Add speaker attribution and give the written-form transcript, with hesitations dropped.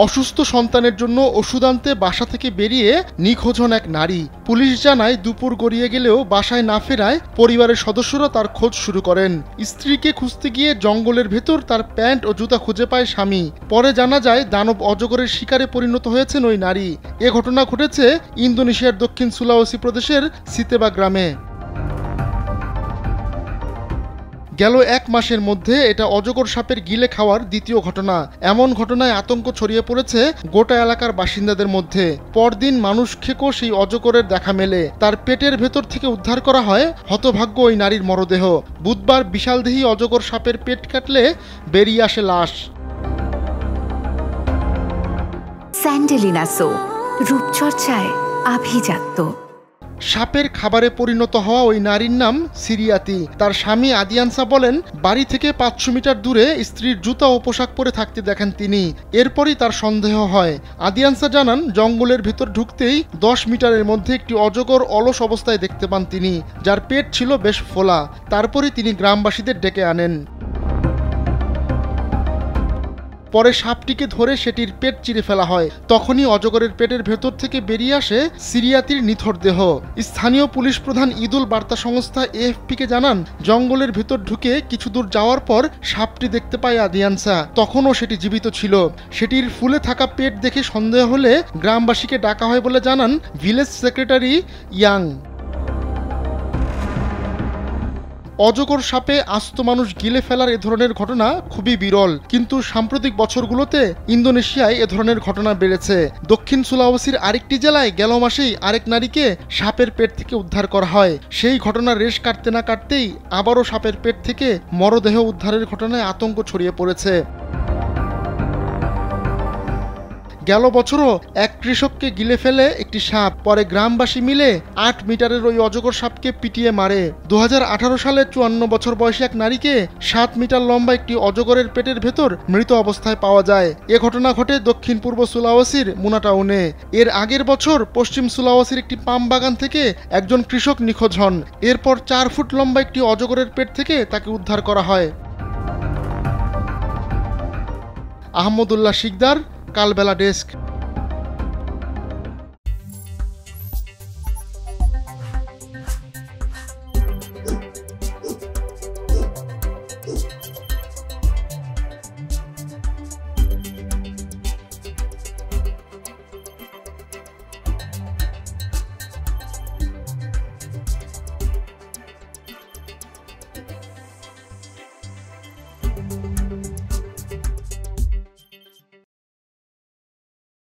Speaker 1: অসুস্থ সন্তানের জন্য ওষুধ আনতে বাসা থেকে বেরিয়ে নিখোঁজ হন এক নারী। পুলিশ জানায় দুপুর গড়িয়ে গেলেও বাসায় না ফেরায় পরিবারের সদস্যরা তার খোঁজ শুরু করেন। স্ত্রীকে খুঁজতে গিয়ে জঙ্গলের ভেতর তার প্যান্ট ও জুতা খুঁজে পায় স্বামী। পরে জানা যায় দানব অজগরের শিকারে পরিণত হয়েছেন ওই নারী। এ ঘটনা ঘটেছে ইন্দোনেশিয়ার দক্ষিণ সুলাওয়েসি প্রদেশের সিতেবা গ্রামে। গেল 1 মাসের মধ্যে এটা অজগর সাপের গিলে খাওয়ার দ্বিতীয় ঘটনা। এমন ঘটনায় আতঙ্ক ছড়িয়ে পড়েছে গোটা এলাকার বাসিন্দাদের মধ্যে। পরদিন মানুষ খেকো সেই অজগরের দেখা মেলে। তার পেটের ভেতর থেকে উদ্ধার করা হয় হতভাগ্য ওই নারীর মরদেহ। বুধবার বিশালদেহী অজগর সাপের পেট কাটলে বেরিয়ে আসে লাশ।
Speaker 2: স্যান্ডেলিনা সো, রূপচর্চায় আভিজাত্য।
Speaker 1: সাপের খাবারে পরিণত হওয়া ওই নারীর নাম সিরিয়াতি। তার স্বামী আদিয়ানসা বলেন, বাড়ি থেকে 500 মিটার দূরে স্ত্রীর জুতা ও পোশাক পরে থাকতে দেখেন তিনি। এরপরই তার সন্দেহ হয়। আদিয়ানসা জানান, জঙ্গলের ভেতর ঢুকতেই 10 মিটারের মধ্যে একটি অজগর অলস অবস্থায় দেখতে পান তিনি, যার পেট ছিল বেশ ফোলা। তারপরই তিনি গ্রামবাসীদের ডেকে আনেন। পরে সাপটিকে ধরে সেটির পেট চিরে ফেলা হয়। তখনই অজগরের পেটের ভেতর থেকে বেরিয়ে আসে সিরিয়াতির নিথর দেহ। স্থানীয় পুলিশ প্রধান ঈদুল বার্তা সংস্থা এএফপিকে জানান, জঙ্গলের ভেতর ঢুকে কিছু দূর যাওয়ার পর সাপটি দেখতে পায় আদিয়ানসা। তখনও সেটি জীবিত ছিল। সেটির ফুলে থাকা পেট দেখে সন্দেহ হলে গ্রামবাসীকে ডাকা হয় বলে জানান ভিলেজ সেক্রেটারি ইয়াং। অজগর সাপে আস্ত মানুষ গিলে ফেলার এ ধরনের ঘটনা খুবই বিরল, কিন্তু সাম্প্রতিক বছরগুলোতে ইন্দোনেশিয়ায় এ ধরনের ঘটনা বেড়েছে। দক্ষিণ সুলাওয়েসির আরেকটি জেলায় গেল মাসেই আরেক নারীকে সাপের পেট থেকে উদ্ধার করা হয়। সেই ঘটনার রেশ কাটতে না কাটতেই আবারও সাপের পেট থেকে মরদেহ উদ্ধারের ঘটনায় আতঙ্ক ছড়িয়ে পড়েছে। গেল বছরও এক কৃষককে গিলে ফেলে একটি সাপ। পরে গ্রামবাসী মিলে 8 মিটারের ওই অজগর সাপকে পিটিয়ে মারে। 2018 সালে 54 বছর বয়সী এক নারীকে 7 মিটার লম্বা একটি অজগরের পেটের ভেতর মৃত অবস্থায় পাওয়া যায়। এ ঘটনা ঘটে দক্ষিণ পূর্ব সুলাওয়েসির মুনাটাউনে। এর আগের বছর পশ্চিম সুলাওয়েসির একটি পাম বাগান থেকে একজন কৃষক নিখোঁজ হন। এরপর 4 ফুট লম্বা একটি অজগরের পেট থেকে তাকে উদ্ধার করা হয়। আহমদুল্লাহ শিকদার, কালবেলা ডেস্ক।